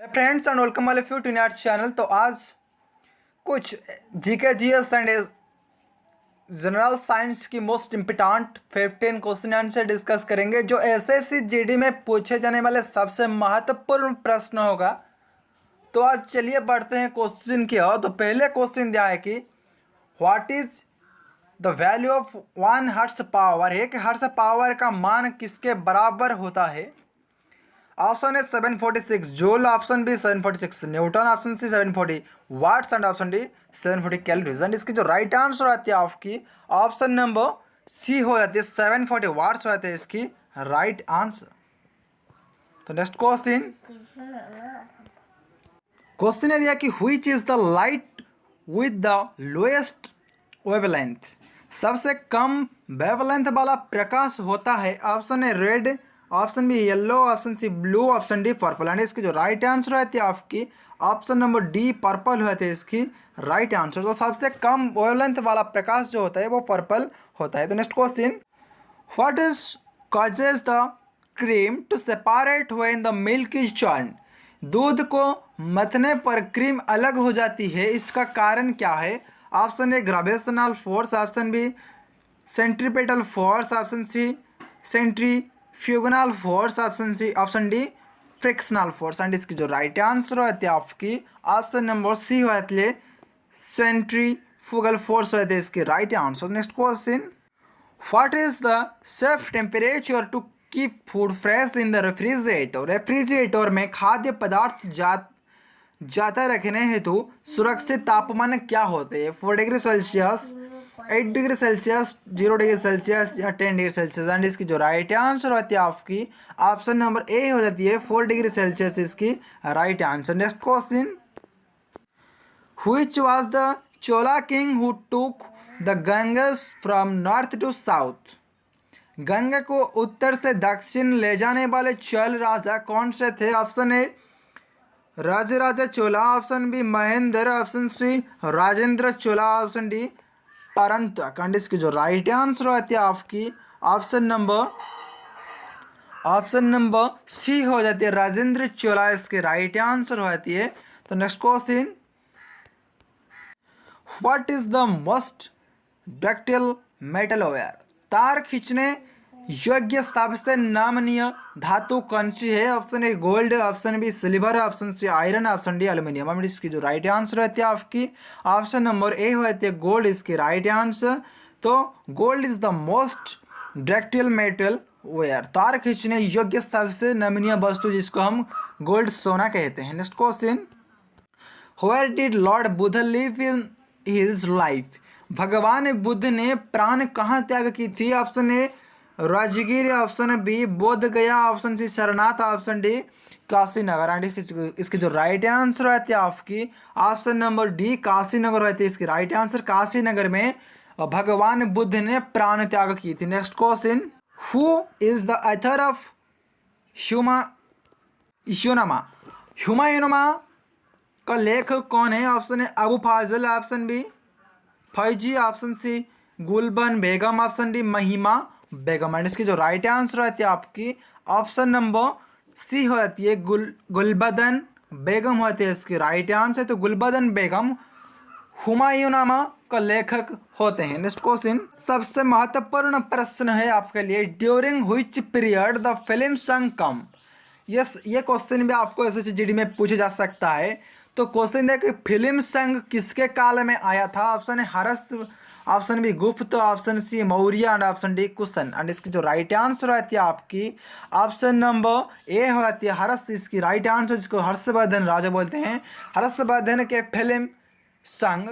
Friends and welcome all of you to our channel. तो आज कुछ GK GS and general science की most important 15 question answer discuss करेंगे जो SSC GD में पूछे जाने वाले सबसे महत्वपूर्ण प्रश्न होगा। तो आज चलिए बढ़ते हैं क्वेश्चन की ओर। तो पहले क्वेश्चन दिया है कि what is the value of 1 hertz power. एक हर्ट्ज पावर का मान किसके बराबर होता है। ऑप्शन है 746 joule, option B 746 newton, option C 740 watts and option D 740 calories. And इसकी जो राइट आंसर आती है आपकी ऑप्शन नंबर सी हो जाती है 740 वाट्स हो जाते हैं इसकी राइट आंसर। तो नेक्स्ट क्वेश्चन है दिया कि which is the light with the lowest wavelength. सबसे कम वेवलेंथ वाला प्रकाश होता है। ऑप्शन है red, option B yellow, option C blue, option D purple. And इसकी जो राइट आंसर रहती है आपकी ऑप्शन नंबर डी पर्पल होती है इसकी राइट आंसर। तो सबसे कम वेवलेंथ वाला प्रकाश जो होता है वो पर्पल होता है। तो next question, what is causes the cream to separate when the milk is churn. दूध को मथने पर क्रीम अलग हो जाती है, इसका कारण क्या है। Option A gravitational force, option B centripetal force, option C centrifugal force, option C option D frictional force. And इसकी जो राइट आंसर होती है आपकी ऑप्शन नंबर सी होती है सेंट्रीफ्यूगल फोर्स होती है इसकी right answer. Next question, what is the safe temperature to keep food fresh in the refrigerator. Refrigerator में खाद्य पदार्थ जाता रखने हेतु सुरक्षित तापमान क्या होते हैं। 4 degree Celsius, 8 degree Celsius, 0 degree Celsius या 10 डिग्री सेल्सियस। एंड इसकी जो राइट आंसर होती है आपकी ऑप्शन नंबर ए हो जाती है 4 डिग्री सेल्सियस इसकी right answer. Next question, which was the Chola king who took the Ganga from north to south. Ganga को उत्तर से दक्षिण ले जाने वाले चोल राजा कौन से थे। Option A Rajaraja Chola, option B Mahendra, option C Rajendra Chola, option D Parantaka. And इसकी जो राइट आंसर होती है आपकी ऑप्शन नंबर सी हो जाती है राजेंद्र चोला इसके राइट आंसर होती है। तो next question, what is the most ductile metal where. तार खींचने योग्य सबसे नमनीय धातु कौन सी है। Option A gold, option B silver, option C iron, option D aluminium. अब इसकी जो राइट आंसर रहती है आपकी ऑप्शन नंबर ए होती है गोल्ड इसकी राइट आंसर। तो gold is the most ductile metal where, तार खींचने योग्य सबसे नमनीय वस्तु जिसको हम गोल्ड सोना कहते हैं। Next question, where did lord Buddha live in his life. भगवान बुद्ध ने प्राण कहाँ त्याग की थी। Option A Rajgir, option B Bodh Gaya, option C Sarnath, option D Kashinagar. And इसकी जो राइट आंसर रहती है आपकी ऑप्शन नंबर डी काशीनगर रहती है इसकी राइट आंसर। काशीनगर में भगवान बुद्ध ने प्राण त्याग की थी। Next question, who is the author of Humayunnama का लेखक कौन है। Option A Abu Fazal, option B Fauji, option C Gulban Begum, option D Mahima Begum. And इसकी जो राइट आंसर रहती है आपकी ऑप्शन नंबर सी हो जाती है गुलबदन बेगम होती है इसकी राइट आंसर। तो गुलबदन बेगम हुमायूनामा का लेखक होते हैं। नेक्स्ट क्वेश्चन, सबसे महत्वपूर्ण प्रश्न है आपके लिए, during which period the film संग कम। ये क्वेश्चन भी आपको एसएससी जीडी में पूछा जा सकता है। तो क्वेश्चन है कि फिल्म संग किसके काल में आया था। ऑप्शन है Harsha, option B Gupta, option C Maurya and option D Kushan. And इसकी जो राइट आंसर रहती है आपकी ऑप्शन नंबर ए हो जाती है हर्ष इसकी राइट आंसर, जिसको हर्षवर्धन राजा बोलते हैं। हर्षवर्धन के फिल्म संग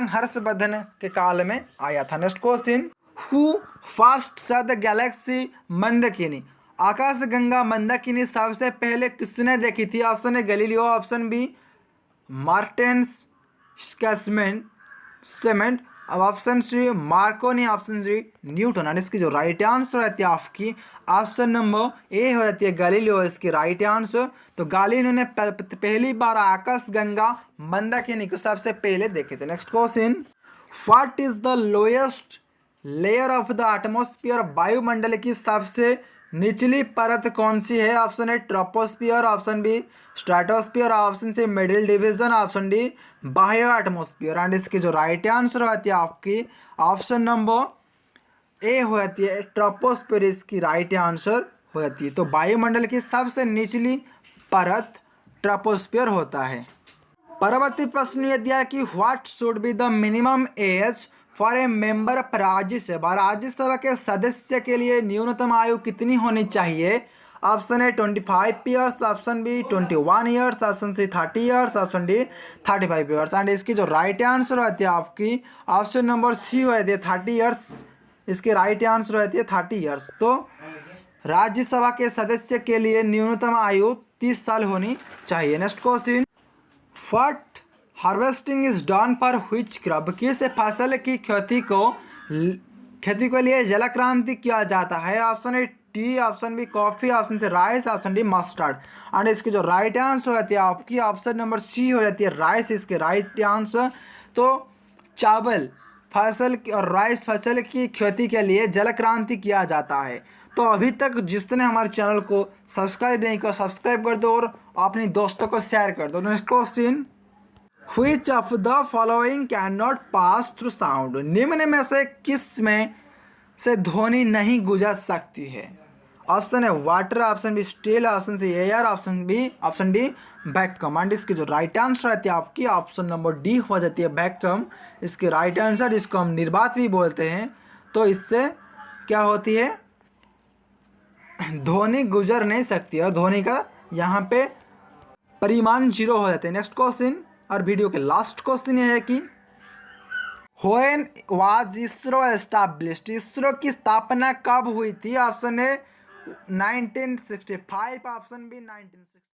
हर्षवर्धन के काल में आया था। Next question, who first saw the galaxy मंदाकिनी। आकाशगंगा मंदाकिनी सबसे पहले किसने देखी थी। Option A Galileo, option B Martens Sement, अब option C Marconi, option C Newton. And इसकी जो राइट आंसर रहती है आपकी ऑप्शन नंबर ए हो जाती है गैलीलियो इसकी राइट आंसर। तो गैलीलियो ने पहली बार आकाशगंगा मंदाकिनी को सबसे पहले देखे थे। Next question, what is the lowest layer of the atmosphere. वायुमंडल की सबसे निचली परत कौन सी है? Option A troposphere, option B stratosphere, option C middle division, option D बाह्य एटमोस्फियर। एंड इसकी जो राइट आंसर होती है आपकी ऑप्शन नंबर ए हो जाती है ट्रोपोस्फियर, इसकी राइट आंसर हो जाती है। तो वायुमंडल की सबसे निचली परत ट्रोपोस्फियर होता है। परवर्ती प्रश्न यह दिया कि what should be the minimum age for a member of Rajya Sabha? Rajya Sabha के सदस्य के लिए न्यूनतम आयु कितनी होनी चाहिए? Option A 25 years, option B 21 years, option C 30 years, option D 35 years. And इसकी जो राइट आंसर रहती है आपकी ऑप्शन नंबर सी हो जाती है 30 ईयर्स। इसकी राइट आंसर रहती है 30 ईयर्स। तो राज्यसभा के सदस्य के लिए न्यूनतम आयु 30 साल होनी चाहिए। Next question, what harvesting is done for which crop? किस फसल की खेती के लिए जलक्रांति किया जाता है? Option A tea, option B coffee, option C rice, option D mustard. And इसकी जो राइट आंसर हो जाती है आपकी ऑप्शन नंबर सी हो जाती है राइस, इसके राइट आंसर। तो चावल फसल और राइस फसल की खेती के लिए जलक्रांति किया जाता है। तो अभी तक जिसने हमारे चैनल को सब्सक्राइब नहीं किया सब्सक्राइब कर दो और अपने दोस्तों को शेयर कर दो। Next question, which of the following can not pass through sound? निम्न में से किस में से ध्वनि नहीं गुजर सकती है? ऑप्शन है water, option B steel, option C air, option D vacuum. And इसकी जो राइट आंसर रहती है आपकी ऑप्शन नंबर डी हो जाती है वैक्यूम। इसके राइट आंसर, इसको हम निर्वात भी बोलते हैं। तो इससे क्या होती है, ध्वनि गुजर नहीं सकती है और ध्वनि का यहाँ पे परिमाण 0 हो जाते हैं। नेक्स्ट क्वेश्चन और वीडियो के लास्ट क्वेश्चन ये है कि when was ISRO established? ISRO की स्थापना कब हुई थी? Option A 1965, option B 1960।